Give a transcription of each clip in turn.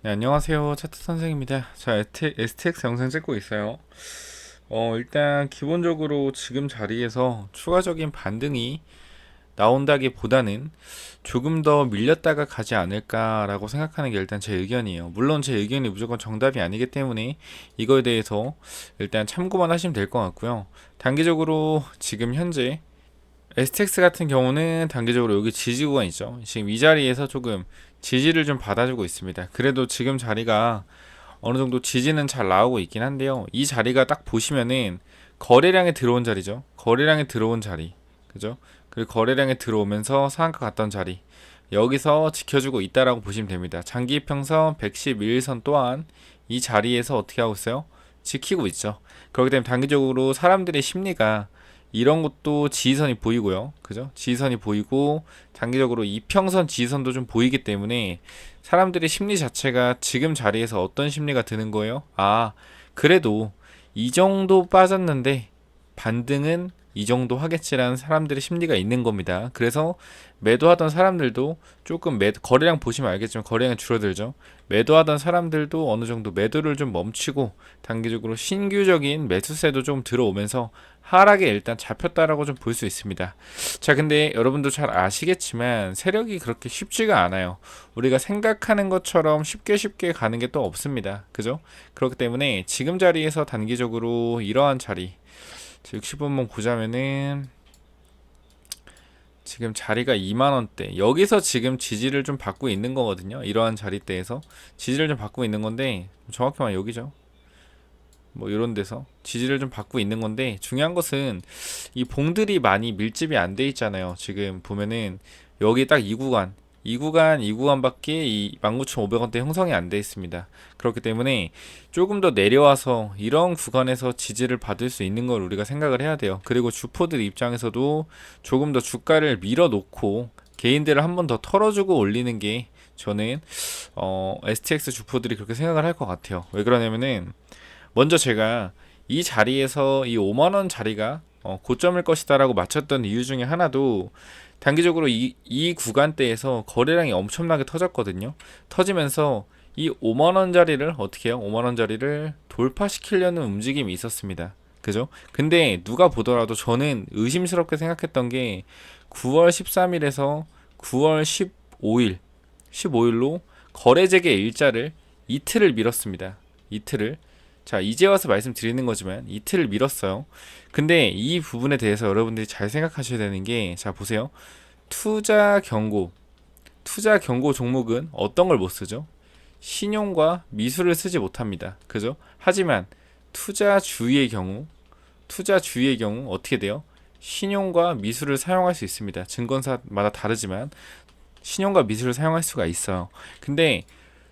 네, 안녕하세요. 차트 선생입니다. 자, STX 영상 찍고 있어요. 일단 기본적으로 지금 자리에서 추가적인 반등이 나온다기보다는 조금 더 밀렸다가 가지 않을까라고 생각하는 게 일단 제 의견이에요. 물론 제 의견이 무조건 정답이 아니기 때문에 이거에 대해서 일단 참고만 하시면 될 것 같고요. 단기적으로 지금 현재 STX 같은 경우는 단기적으로 여기 지지 구간 있죠. 지금 이 자리에서 조금 지지를 좀 받아주고 있습니다. 그래도 지금 자리가 어느 정도 지지는 잘 나오고 있긴 한데요. 이 자리가 딱 보시면은 거래량에 들어온 자리죠. 거래량에 들어온 자리. 그죠? 그리고 거래량에 들어오면서 상한가 갔던 자리. 여기서 지켜주고 있다라고 보시면 됩니다. 장기 평선 111선 또한 이 자리에서 어떻게 하고 있어요? 지키고 있죠. 그렇기 때문에 단기적으로 사람들의 심리가 이런 것도 지지선이 보이고요. 그죠? 지지선이 보이고 단기적으로 이평선 지지선도 좀 보이기 때문에 사람들의 심리 자체가 지금 자리에서 어떤 심리가 드는 거예요? 아, 그래도 이 정도 빠졌는데 반등은 이 정도 하겠지라는 사람들의 심리가 있는 겁니다. 그래서 매도하던 사람들도 조금 거래량 보시면 알겠지만 거래량이 줄어들죠. 매도하던 사람들도 어느 정도 매도를 좀 멈추고 단기적으로 신규적인 매수세도 좀 들어오면서 하락에 일단 잡혔다라고 좀 볼 수 있습니다. 자, 근데 여러분도 잘 아시겠지만 세력이 그렇게 쉽지가 않아요. 우리가 생각하는 것처럼 쉽게 가는 게 또 없습니다. 그죠? 그렇기 때문에 지금 자리에서 단기적으로 이러한 자리 60분봉 보자면은 지금 자리가 2만원대 여기서 지금 지지를 좀 받고 있는 거거든요. 이러한 자리대에서 지지를 좀 받고 있는 건데 정확히 말하면 여기죠. 뭐 이런 데서 지지를 좀 받고 있는 건데 중요한 것은 이 봉들이 많이 밀집이 안 돼 있잖아요. 지금 보면은 여기 딱 이 구간밖에 이 19,500원대 형성이 안 돼 있습니다. 그렇기 때문에 조금 더 내려와서 이런 구간에서 지지를 받을 수 있는 걸 우리가 생각을 해야 돼요. 그리고 주포들 입장에서도 조금 더 주가를 밀어놓고 개인들을 한 번 더 털어주고 올리는 게 저는 STX 주포들이 그렇게 생각을 할 것 같아요. 왜 그러냐면은 먼저 제가 이 자리에서 이 5만원 자리가 고점일 것이다라고 맞췄던 이유 중에 하나도 단기적으로 이 구간대에서 거래량이 엄청나게 터졌거든요. 터지면서 이 5만원 자리를 어떻게 해요? 5만원 자리를 돌파시키려는 움직임이 있었습니다. 그죠? 근데 누가 보더라도 저는 의심스럽게 생각했던 게 9월 13일에서 9월 15일로 거래 재개 일자를 이틀을 미뤘습니다. 이틀을. 자, 이제 와서 말씀드리는 거지만 이틀을 미뤘어요. 근데 이 부분에 대해서 여러분들이 잘 생각하셔야 되는 게, 자, 보세요. 투자 경고. 투자 경고 종목은 어떤 걸 못 쓰죠? 신용과 미술을 쓰지 못합니다. 그죠? 하지만 투자주의의 경우 어떻게 돼요? 신용과 미술을 사용할 수 있습니다. 증권사마다 다르지만 신용과 미술을 사용할 수가 있어요. 근데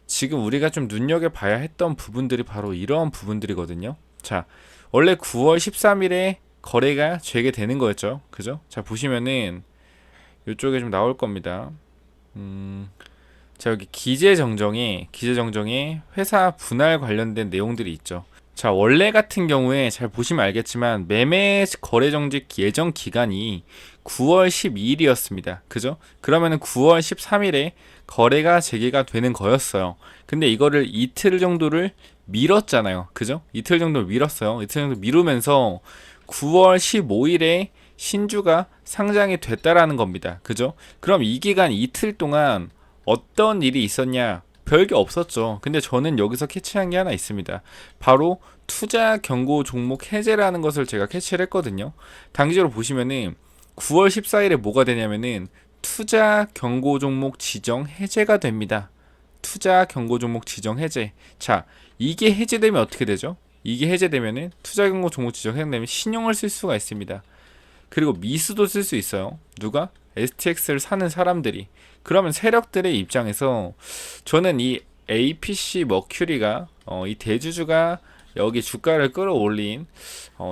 지금 우리가 좀 눈여겨봐야 했던 부분들이 바로 이러한 부분들이거든요. 자, 원래 9월 13일에 거래가 재개되는 거였죠. 그죠? 자, 보시면은 이쪽에 좀 나올 겁니다. 자, 여기 기재정정에 회사 분할 관련된 내용들이 있죠. 자, 원래 같은 경우에 잘 보시면 알겠지만 매매 거래 정지 예정 기간이 9월 12일이었습니다. 그죠? 그러면은 9월 13일에 거래가 재개가 되는 거였어요. 근데 이거를 이틀 정도를 미뤘잖아요. 그죠? 이틀 정도 미뤘어요. 이틀 정도 미루면서 9월 15일에 신주가 상장이 됐다라는 겁니다. 그죠? 그럼 이 기간 이틀 동안 어떤 일이 있었냐? 별게 없었죠. 근데 저는 여기서 캐치한 게 하나 있습니다. 바로 투자 경고 종목 해제라는 것을 제가 캐치를 했거든요. 단기적으로 보시면은 9월 14일에 뭐가 되냐면은 투자 경고 종목 지정 해제가 됩니다. 투자 경고 종목 지정 해제. 자, 이게 해제되면 어떻게 되죠? 이게 해제되면은 투자 경고 종목 지정 해제되면 신용을 쓸 수가 있습니다. 그리고 미수도 쓸 수 있어요. 누가? STX를 사는 사람들이. 그러면 세력들의 입장에서 저는 이 APC 머큐리가 이 대주주가 여기 주가를 끌어올린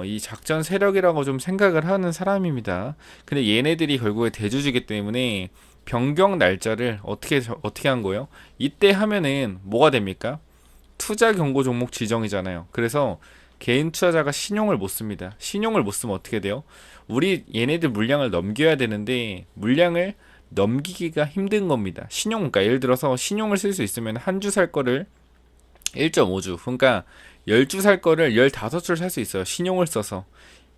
이 작전 세력이라고 좀 생각을 하는 사람입니다. 근데 얘네들이 결국에 대주주기 때문에 변경 날짜를 어떻게 한 거예요? 이때 하면은 뭐가 됩니까? 투자 경고 종목 지정이잖아요. 그래서 개인 투자자가 신용을 못 씁니다. 신용을 못 쓰면 어떻게 돼요? 우리 얘네들 물량을 넘겨야 되는데 물량을 넘기기가 힘든 겁니다. 그러니까 예를 들어서 신용을 쓸 수 있으면 한 주 살 거를 1.5주, 그러니까 10주 살 거를 15주를 살 수 있어요. 신용을 써서.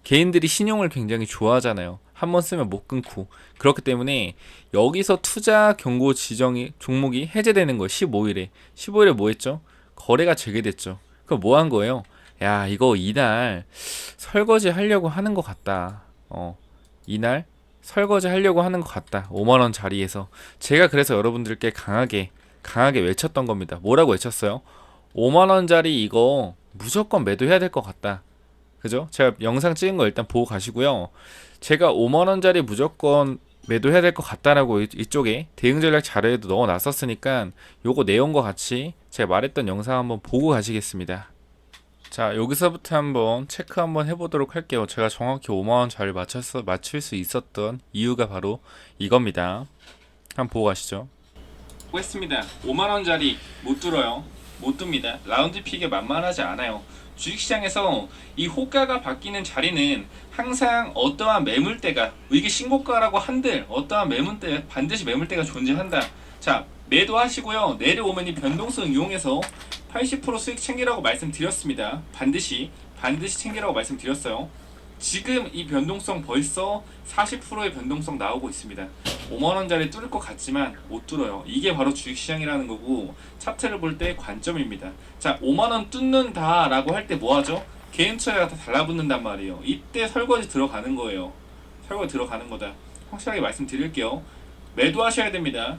개인들이 신용을 굉장히 좋아하잖아요. 한 번 쓰면 못 끊고. 그렇기 때문에 여기서 투자 경고 지정이 종목이 해제되는 거예요. 15일에. 15일에 뭐 했죠? 거래가 재개됐죠. 그럼 뭐 한 거예요? 야, 이거 이날 설거지 하려고 하는 것 같다. 이날 설거지 하려고 하는 것 같다. 5만 원 자리에서. 제가 그래서 여러분들께 강하게 외쳤던 겁니다. 뭐라고 외쳤어요? 5만 원짜리 이거 무조건 매도해야 될 것 같다. 그죠? 제가 영상 찍은 거 일단 보고 가시고요. 제가 5만 원짜리 무조건 매도해야 될 것 같다라고 이쪽에 대응 전략 자료에도 넣어 놨었으니까 요거 내용과 같이 제가 말했던 영상 한번 보고 가시겠습니다. 자, 여기서부터 한번 체크 한번 해보도록 할게요. 제가 정확히 5만 원짜리 맞출 수 있었던 이유가 바로 이겁니다. 한번 보고 가시죠. 했습니다. 5만 원짜리 못 들어요. 못 듭니다. 라운드 픽에 만만하지 않아요. 주식시장에서 이 호가가 바뀌는 자리는 항상 어떠한 매물대가, 이게 신고가라고 한들 어떠한 매물대, 반드시 매물대가 존재한다. 자, 매도하시고요. 내려오면 이 변동성 이용해서 80% 수익 챙기라고 말씀드렸습니다. 반드시 챙기라고 말씀드렸어요. 지금 이 변동성 벌써 40%의 변동성 나오고 있습니다. 5만원짜리 뚫을 것 같지만 못 뚫어요. 이게 바로 주식시장이라는 거고 차트를 볼 때 관점입니다. 자, 5만원 뚫는다 라고 할 때 뭐하죠? 개인 투자가 다 달라붙는단 말이에요. 이때 설거지 들어가는 거예요. 설거지 들어가는 거다. 확실하게 말씀드릴게요. 매도하셔야 됩니다.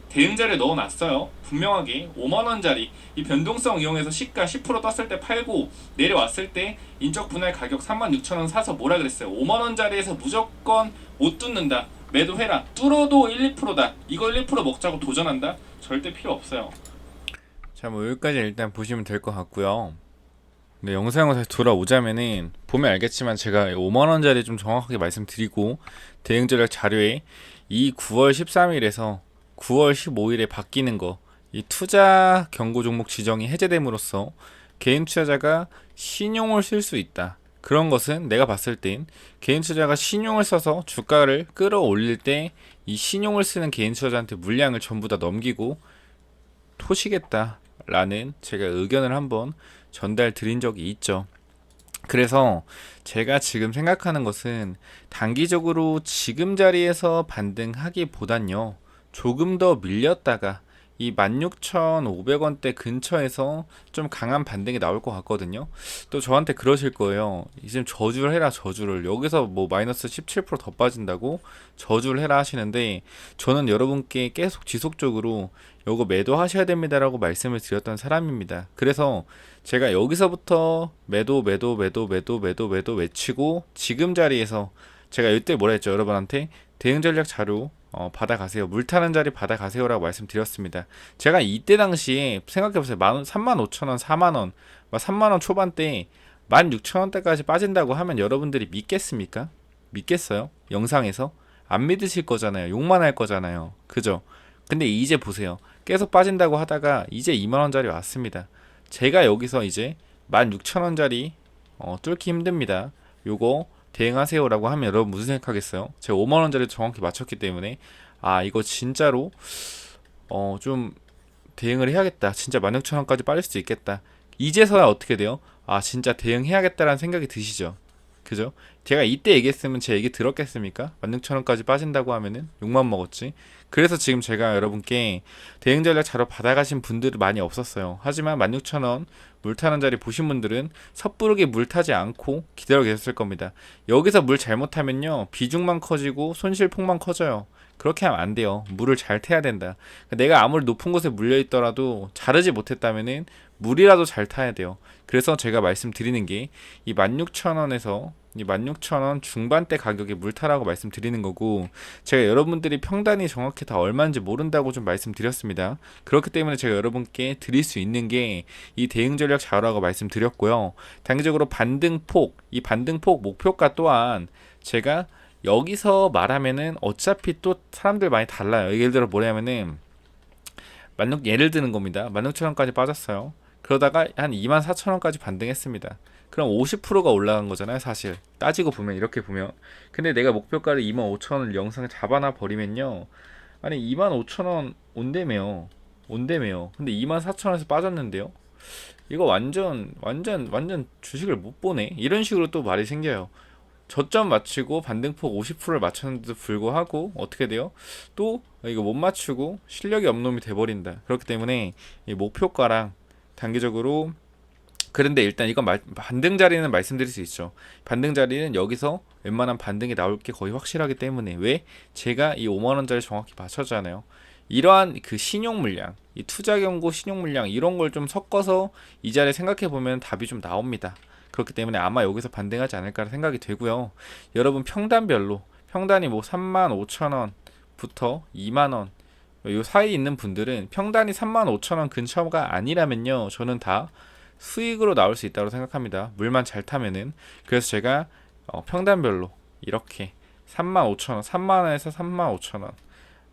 대응자를 넣어놨어요. 분명하게 5만원짜리 이 변동성 이용해서 시가 10% 떴을 때 팔고 내려왔을 때 인적 분할 가격 36,000원 사서 뭐라 그랬어요? 5만원짜리에서 무조건 못 뚫는다. 매도해라. 뚫어도 1, 2%다. 이걸 1% 먹자고 도전한다? 절대 필요 없어요. 자, 뭐 여기까지 일단 보시면 될 것 같고요. 근데 영상을 다시 돌아오자면은 보면 알겠지만 제가 5만원짜리 좀 정확하게 말씀드리고 대응 전략 자료에 이 9월 13일에서 9월 15일에 바뀌는 거, 이 투자 경고 종목 지정이 해제됨으로써 개인 투자자가 신용을 쓸 수 있다. 그런 것은 내가 봤을 땐 개인 투자자가 신용을 써서 주가를 끌어올릴 때 이 신용을 쓰는 개인 투자자한테 물량을 전부 다 넘기고 토시겠다라는 제가 의견을 한번 전달 드린 적이 있죠. 그래서 제가 지금 생각하는 것은 단기적으로 지금 자리에서 반등하기보단요, 조금 더 밀렸다가 이 16,500원대 근처에서 좀 강한 반등이 나올 것 같거든요. 또 저한테 그러실 거예요. 지금 저주를 해라, 저주를. 여기서 뭐 마이너스 17%더 빠진다고 저주를 해라 하시는데, 저는 여러분께 계속 지속적으로 요거 매도하셔야 됩니다라고 말씀을 드렸던 사람입니다. 그래서 제가 여기서부터 매도 외치고 지금 자리에서 제가 이때 뭐라 했죠? 여러분한테 대응 전략 자료 받아가세요. 물타는 자리 받아가세요라고 말씀드렸습니다. 제가 이때 당시에 생각해보세요. 35,000원, 4만원, 3만원 초반대 16,000원대까지 빠진다고 하면 여러분들이 믿겠습니까? 믿겠어요? 영상에서? 안 믿으실 거잖아요. 욕만 할 거잖아요. 그죠? 근데 이제 보세요. 계속 빠진다고 하다가 이제 2만원짜리 왔습니다. 제가 여기서 이제 16,000원짜리 뚫기 힘듭니다. 요거 대응하세요라고 하면 여러분 무슨 생각하겠어요? 제가 5만원짜리 정확히 맞췄기 때문에 아, 이거 진짜로 좀 대응을 해야겠다. 진짜 16,000원까지 빠질 수도 있겠다. 이제서야 어떻게 돼요? 아, 진짜 대응해야겠다라는 생각이 드시죠? 그죠? 제가 이때 얘기했으면 제 얘기 들었겠습니까? 16,000원까지 빠진다고 하면은 욕만 먹었지. 그래서 지금 제가 여러분께 대응 전략 자료 받아가신 분들이 많이 없었어요. 하지만 16,000원 물 타는 자리 보신 분들은 섣부르게 물 타지 않고 기다려 계셨을 겁니다. 여기서 물 잘못하면요, 비중만 커지고 손실폭만 커져요. 그렇게 하면 안 돼요. 물을 잘 태야 된다. 내가 아무리 높은 곳에 물려 있더라도 자르지 못했다면은 물이라도 잘 타야 돼요. 그래서 제가 말씀드리는 게 이 16,000원에서 이 16,000원 중반대 가격에 물 타라고 말씀드리는 거고, 제가 여러분들이 평단이 정확히 다 얼마인지 모른다고 좀 말씀드렸습니다. 그렇기 때문에 제가 여러분께 드릴 수 있는 게 이 대응 전략 자료라고 말씀드렸고요. 단기적으로 반등폭, 이 반등폭 목표가 또한 제가 여기서 말하면은 어차피 또 사람들 많이 달라요. 예를 들어 뭐냐면은 예를 드는 겁니다. 16,000원까지 빠졌어요. 그러다가 한 24,000원까지 반등했습니다. 그럼 50%가 올라간 거잖아요, 사실. 따지고 보면, 이렇게 보면. 근데 내가 목표가를 25,000원을 영상에 잡아놔 버리면요. 아니, 25,000원 온대매요. 온대매요. 근데 24,000원에서 빠졌는데요. 이거 완전 주식을 못 보네. 이런 식으로 또 말이 생겨요. 저점 맞추고 반등폭 50%를 맞췄는데도 불구하고 어떻게 돼요? 또 이거 못 맞추고 실력이 없는 놈이 돼버린다. 그렇기 때문에 이 목표가랑 단기적으로, 그런데 일단 이건 반등 자리는 말씀드릴 수 있죠. 반등 자리는 여기서 웬만한 반등이 나올 게 거의 확실하기 때문에, 왜? 제가 이 5만 원짜리 정확히 맞췄잖아요. 이러한 그 신용 물량, 이 투자 경고 신용 물량 이런 걸 좀 섞어서 이 자리에 생각해 보면 답이 좀 나옵니다. 그렇기 때문에 아마 여기서 반등하지 않을까 생각이 되고요. 여러분 평단별로, 평단이 뭐 35,000원부터 2만원 요 사이에 있는 분들은 평단이 35,000원 근처가 아니라면요, 저는 다 수익으로 나올 수 있다고 생각합니다. 물만 잘 타면은. 그래서 제가 평단별로 이렇게 35,000원, 3만원에서 35,000원,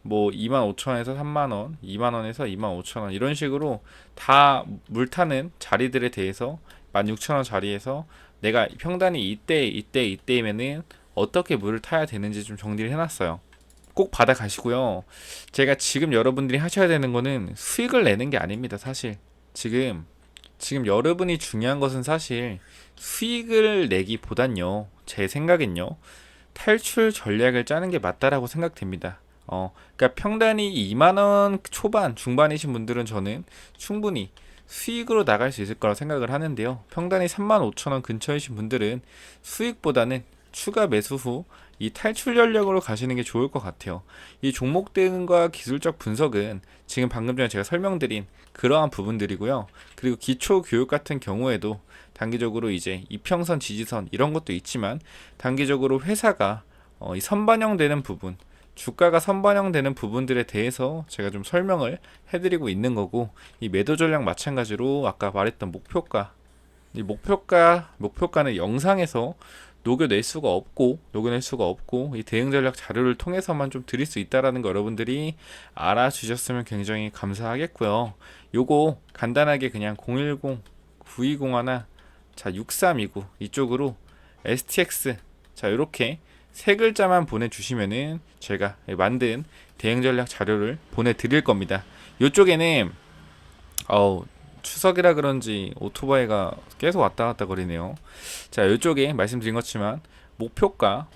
뭐 25,000원에서 3만원, 2만원에서 25,000원 이런 식으로 다 물타는 자리들에 대해서 16,000원 자리에서 내가 평단이 이때이면은 어떻게 물을 타야 되는지 좀 정리를 해놨어요. 꼭 받아 가시고요. 제가 지금 여러분들이 하셔야 되는 거는 수익을 내는 게 아닙니다. 사실 지금 여러분이 중요한 것은 사실 수익을 내기보단요, 제 생각엔요, 탈출 전략을 짜는 게 맞다라고 생각됩니다. 그러니까 평단이 2만원 초반, 중반이신 분들은 저는 충분히 수익으로 나갈 수 있을 거라 생각을 하는데요. 평단이 35,000원 근처이신 분들은 수익보다는 추가 매수 후 이 탈출 전략으로 가시는 게 좋을 것 같아요. 이 종목들과 기술적 분석은 지금 방금 전에 제가 설명드린 그러한 부분들이고요. 그리고 기초 교육 같은 경우에도 단기적으로 이제 이평선, 지지선 이런 것도 있지만, 단기적으로 회사가 이 선반영되는 부분, 주가가 선반영되는 부분들에 대해서 제가 좀 설명을 해드리고 있는 거고, 이 매도 전략 마찬가지로 아까 말했던 목표가, 이 목표가는 영상에서 녹여낼 수가 없고 이 대응 전략 자료를 통해서만 좀 드릴 수 있다라는 거 여러분들이 알아주셨으면 굉장히 감사하겠고요. 요거 간단하게 그냥 010-920 자 6329 이쪽으로 STX 자 요렇게 세 글자만 보내주시면은 제가 만든 대응 전략 자료를 보내드릴 겁니다. 요쪽에는 추석이라 그런지 오토바이가 계속 왔다 갔다 거리네요. 자, 이쪽에 말씀드린 것지만 목표가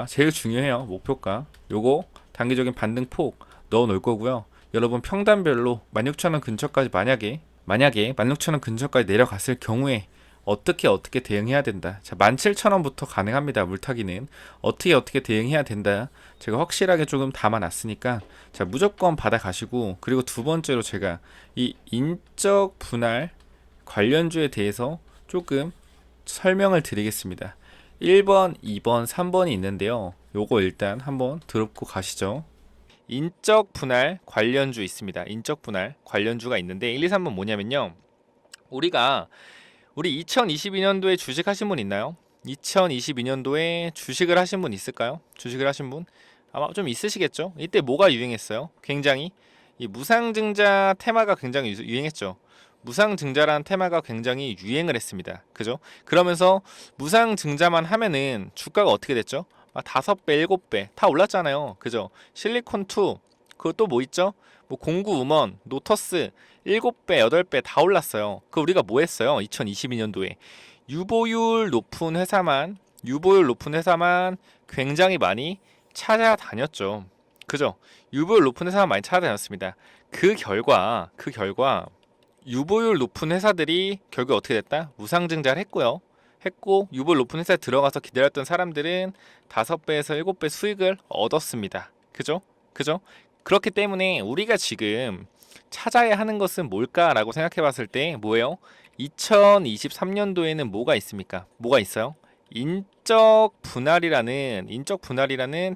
제일 중요해요. 목표가 요거 단기적인 반등폭 넣어 놓을 거고요. 여러분 평단별로 16,000원 근처까지 만약에 16,000원 근처까지 내려갔을 경우에 어떻게 대응해야 된다. 자, 17,000원부터 가능합니다. 물타기는 어떻게 대응해야 된다. 제가 확실하게 조금 담아놨으니까 자, 무조건 받아가시고, 그리고 두 번째로 제가 이 인적 분할 관련주에 대해서 조금 설명을 드리겠습니다. 1번, 2번, 3번이 있는데요. 요거 일단 한번 들어보고 가시죠. 인적 분할 관련주 있습니다. 인적 분할 관련주가 있는데 1, 2, 3번 뭐냐면요. 우리 2022년도에 주식하신 분 있나요? 2022년도에 주식을 하신 분 있을까요? 주식을 하신 분? 아마 좀 있으시겠죠? 이때 뭐가 유행했어요? 굉장히 이 무상증자 테마가 굉장히 유행했죠. 무상증자라는 테마가 굉장히 유행을 했습니다. 그죠? 그러면서 무상증자만 하면은 주가가 어떻게 됐죠? 5배, 7배 다 올랐잖아요. 그죠? 실리콘2 그것도 뭐 있죠? 뭐 공구음원, 노터스 7배, 8배 다 올랐어요. 그 우리가 뭐 했어요? 2022년도에 유보율 높은 회사만 굉장히 많이 찾아다녔죠. 그죠? 유보율 높은 회사만 많이 찾아다녔습니다. 그 결과 유보율 높은 회사들이 결국 어떻게 됐다? 무상증자를 했고 유보율 높은 회사에 들어가서 기다렸던 사람들은 5배에서 7배 수익을 얻었습니다. 그죠? 그렇기 때문에 우리가 지금 찾아야 하는 것은 뭘까라고 생각해 봤을 때 뭐예요? 2023년도에는 뭐가 있습니까? 뭐가 있어요? 인적 분할이라는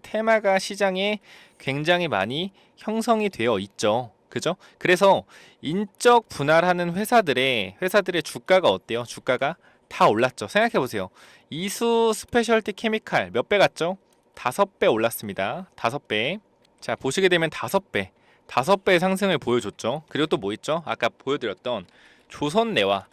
테마가 시장에 굉장히 많이 형성이 되어 있죠. 그죠? 그래서 인적 분할하는 회사들의 주가가 어때요? 주가가 다 올랐죠. 생각해 보세요. 이수 스페셜티 케미칼 몇 배 갔죠? 5배 올랐습니다. 5배. 자, 보시게 되면 5배의 상승을 보여줬죠. 그리고 또 뭐 있죠? 아까 보여드렸던 조선내와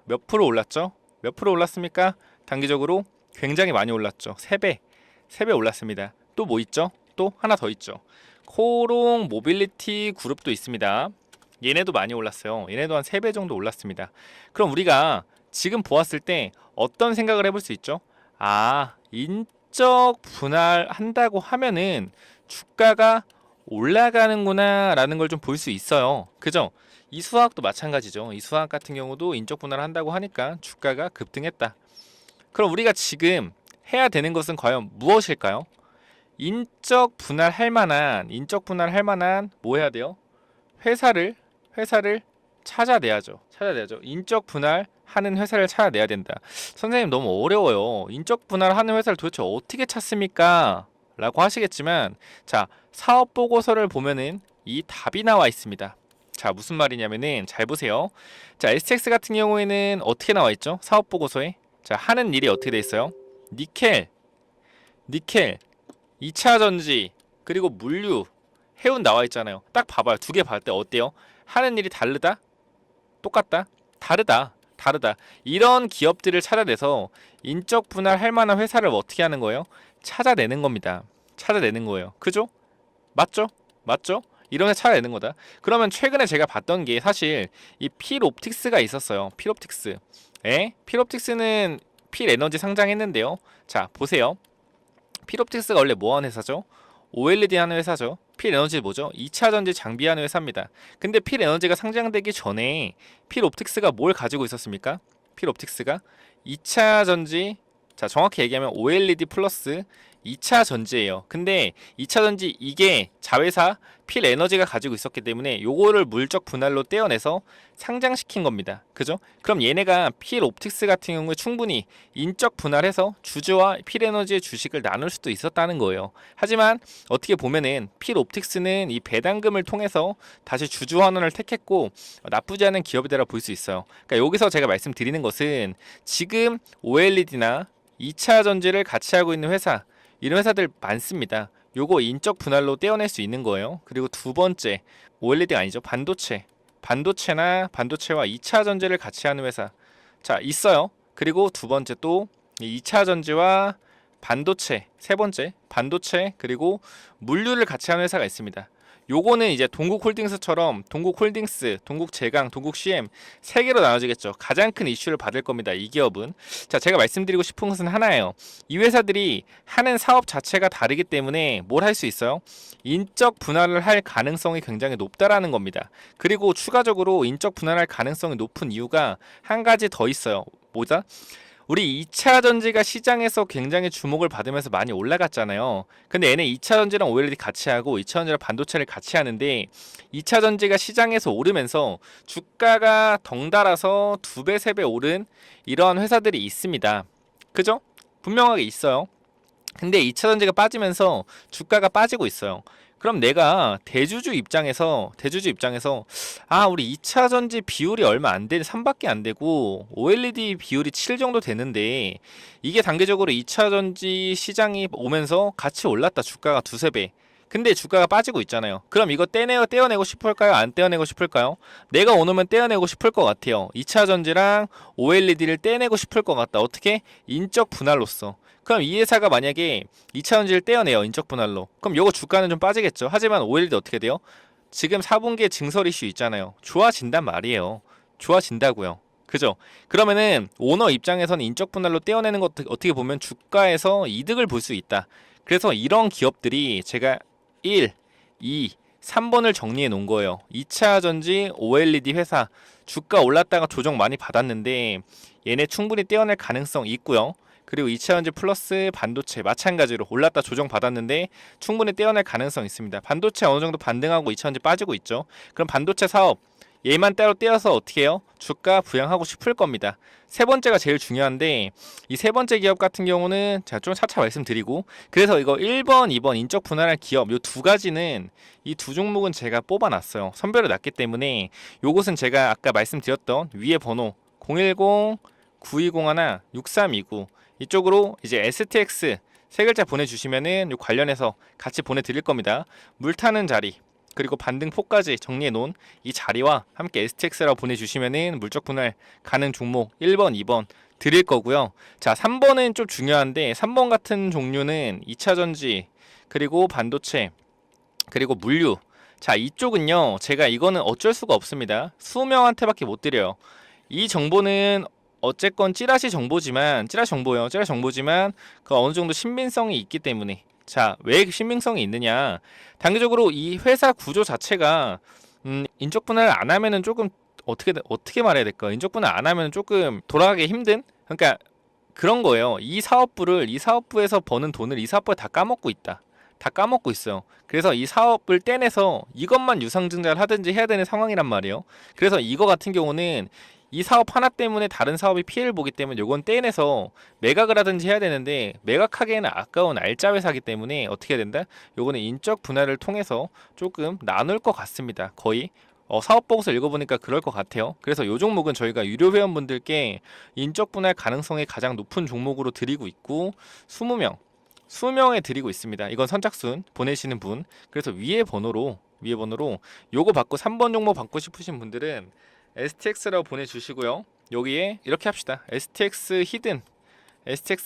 몇 프로 올랐죠? 몇 프로 올랐습니까? 단기적으로 굉장히 많이 올랐죠. 3배 올랐습니다. 또 뭐 있죠? 또 하나 더 있죠. 코롱 모빌리티 그룹도 있습니다. 얘네도 많이 올랐어요. 얘네도 한 3배 정도 올랐습니다. 그럼 우리가 지금 보았을 때 어떤 생각을 해볼 수 있죠? 아, 인적 분할한다고 하면은 주가가 올라가는구나 라는 걸 좀 볼 수 있어요. 그죠? 이 수학도 마찬가지죠. 이 수학 같은 경우도 인적 분할한다고 하니까 주가가 급등했다. 그럼 우리가 지금 해야 되는 것은 과연 무엇일까요? 인적 분할할 만한 뭐 해야 돼요? 회사를 찾아내야죠. 인적 분할하는 회사를 찾아내야 된다. 선생님 너무 어려워요. 인적 분할하는 회사를 도대체 어떻게 찾습니까? 라고 하시겠지만, 자, 사업 보고서를 보면은 이 답이 나와 있습니다. 자, 무슨 말이냐면은 잘 보세요. 자, STX 같은 경우에는 어떻게 나와 있죠? 사업 보고서에. 자, 하는 일이 어떻게 돼 있어요? 니켈, 2차 전지, 그리고 물류, 해운 나와 있잖아요. 딱 봐봐요. 두 개 봤을 때 어때요? 하는 일이 다르다? 똑같다? 다르다. 이런 기업들을 찾아내서 인적 분할할 만한 회사를 어떻게 하는 거예요? 찾아내는 겁니다. 찾아내는 거예요. 그죠? 맞죠? 이런 회사 찾아내는 거다. 그러면 최근에 제가 봤던 게 사실 이 필옵틱스가 있었어요. 필옵틱스는 필에너지 상장했는데요. 자, 보세요. 필옵틱스가 원래 뭐 하는 회사죠? OLED 하는 회사죠. 필에너지 뭐죠? 2차 전지 장비하는 회사입니다. 근데 필에너지가 상장되기 전에 필옵틱스가 뭘 가지고 있었습니까? 필옵틱스가 2차 전지, 자, 정확히 얘기하면 OLED 플러스 2차 전지예요. 근데 2차 전지 이게 자회사 필에너지가 가지고 있었기 때문에 요거를 물적 분할로 떼어내서 상장시킨 겁니다. 그죠? 그럼 얘네가 필옵틱스 같은 경우에 충분히 인적 분할해서 주주와 필에너지의 주식을 나눌 수도 있었다는 거예요. 하지만 어떻게 보면은 필옵틱스는 이 배당금을 통해서 다시 주주 환원을 택했고 나쁘지 않은 기업이다라 볼 수 있어요. 그러니까 여기서 제가 말씀드리는 것은 지금 OLED나 2차 전지를 같이 하고 있는 회사, 이런 회사들 많습니다. 요거 인적 분할로 떼어낼 수 있는 거예요. 그리고 두 번째, OLED가 아니죠. 반도체와 2차 전지를 같이 하는 회사. 자, 있어요. 그리고 두 번째 또 2차 전지와 반도체, 세 번째, 반도체 그리고 물류를 같이 하는 회사가 있습니다. 요거는 이제 동국홀딩스처럼 동국홀딩스, 동국제강, 동국CM 세 개로 나눠지겠죠. 가장 큰 이슈를 받을 겁니다. 이 기업은. 자, 제가 말씀드리고 싶은 것은 하나예요. 이 회사들이 하는 사업 자체가 다르기 때문에 뭘 할 수 있어요? 인적 분할을 할 가능성이 굉장히 높다라는 겁니다. 그리고 추가적으로 인적 분할할 가능성이 높은 이유가 한 가지 더 있어요. 뭐죠? 우리 2차 전지가 시장에서 굉장히 주목을 받으면서 많이 올라갔잖아요. 근데 얘네 2차 전지랑 OLED 같이 하고 2차 전지랑 반도체를 같이 하는데 2차 전지가 시장에서 오르면서 주가가 덩달아서 2배, 3배 오른 이러한 회사들이 있습니다. 그죠? 분명하게 있어요. 근데 2차 전지가 빠지면서 주가가 빠지고 있어요. 그럼 내가 대주주 입장에서 우리 2차 전지 비율이 얼마 안 되는 3밖에 안 되고 OLED 비율이 7 정도 되는데 이게 단계적으로 2차 전지 시장이 오면서 같이 올랐다. 주가가 두세 배. 근데 주가가 빠지고 있잖아요. 그럼 이거 떼어내고 싶을까요? 안 떼어내고 싶을까요? 내가 원하면 떼어내고 싶을 것 같아요. 2차 전지랑 OLED를 떼내고 싶을 것 같다. 어떻게? 인적 분할로써. 그럼 이 회사가 만약에 2차 전지를 떼어내요. 인적 분할로. 그럼 요거 주가는 좀 빠지겠죠. 하지만 OLED 어떻게 돼요? 지금 4분기에 증설 이슈 있잖아요. 좋아진단 말이에요. 좋아진다고요. 그죠? 그러면은 오너 입장에서는 인적 분할로 떼어내는 것 어떻게 보면 주가에서 이득을 볼 수 있다. 그래서 이런 기업들이 제가 1, 2, 3번을 정리해 놓은 거예요. 2차 전지 OLED 회사 주가 올랐다가 조정 많이 받았는데 얘네 충분히 떼어낼 가능성 있고요. 그리고 2차 전지 플러스 반도체 마찬가지로 올랐다 조정 받았는데 충분히 떼어낼 가능성 있습니다. 반도체 어느 정도 반등하고 2차 전지 빠지고 있죠. 그럼 반도체 사업 얘만 따로 떼어서 어떻게 해요? 주가 부양하고 싶을 겁니다. 세 번째가 제일 중요한데 이 세 번째 기업 같은 경우는 제가 좀 차차 말씀드리고 그래서 이거 1번, 2번 인적 분할할 기업 요 두 가지는 이 두 종목은 제가 뽑아놨어요. 선별을 놨기 때문에 요것은 제가 아까 말씀드렸던 위에 번호 010-9201-6329 이쪽으로 이제 STX 세 글자 보내주시면은 요 관련해서 같이 보내드릴 겁니다. 물 타는 자리 그리고 반등포까지 정리해 놓은 이 자리와 함께 STX라고 보내주시면은 물적 분할 가능 종목 1번, 2번 드릴 거고요. 자, 3번은 좀 중요한데 3번 같은 종류는 2차 전지 그리고 반도체 그리고 물류. 자, 이쪽은요. 제가 이거는 어쩔 수가 없습니다. 20명한테밖에 못 드려요. 이 정보는 어쨌건 찌라시 정보지만 찌라시 정보지만 그 어느 정도 신빙성이 있기 때문에. 자, 왜 신빙성이 있느냐? 단기적으로 이 회사 구조 자체가 인적 분할 안 하면은 조금 어떻게 말해야 될까? 인적 분할 안 하면 조금 돌아가기 힘든? 그러니까 그런 거예요. 이 사업부에서 버는 돈을 이 사업부에 다 까먹고 있다. 다 까먹고 있어요. 그래서 이 사업을 떼내서 이것만 유상증자를 하든지 해야 되는 상황이란 말이에요. 그래서 이거 같은 경우는 이 사업 하나 때문에 다른 사업이 피해를 보기 때문에 요건 떼내서 매각을 하든지 해야 되는데 매각하기에는 아까운 알짜 회사기 때문에 어떻게 해야 된다? 요거는 인적 분할을 통해서 조금 나눌 것 같습니다. 거의 사업 보고서 읽어보니까 그럴 것 같아요. 그래서 이 종목은 저희가 유료 회원분들께 인적 분할 가능성이 가장 높은 종목으로 드리고 있고 20명에 드리고 있습니다. 이건 선착순 보내시는 분. 그래서 위에 번호로 요거 받고 3번 종목 받고 싶으신 분들은 STX라고 보내주시고요. 여기에 이렇게 합시다. STX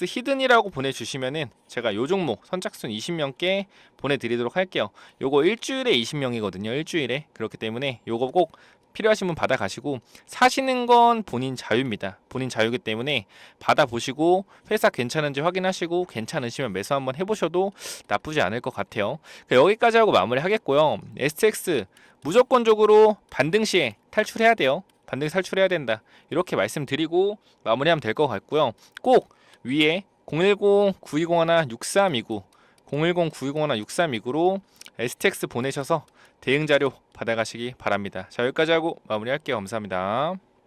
히든이라고 보내주시면은 제가 요 종목 선착순 20명께 보내드리도록 할게요. 요거 일주일에 20명이거든요. 일주일에. 그렇기 때문에 요거 꼭 필요하신 분 받아가시고 사시는 건 본인 자유입니다. 본인 자유이기 때문에 받아보시고 회사 괜찮은지 확인하시고 괜찮으시면 매수 한번 해보셔도 나쁘지 않을 것 같아요. 여기까지 하고 마무리 하겠고요. STX 무조건적으로 반등 시에 탈출해야 돼요. 반등 탈출해야 된다. 이렇게 말씀드리고 마무리하면 될 것 같고요. 꼭 위에 010-9201-6329 010-9201-6329로 STX 보내셔서 대응자료 받아가시기 바랍니다. 자, 여기까지 하고 마무리할게요. 감사합니다.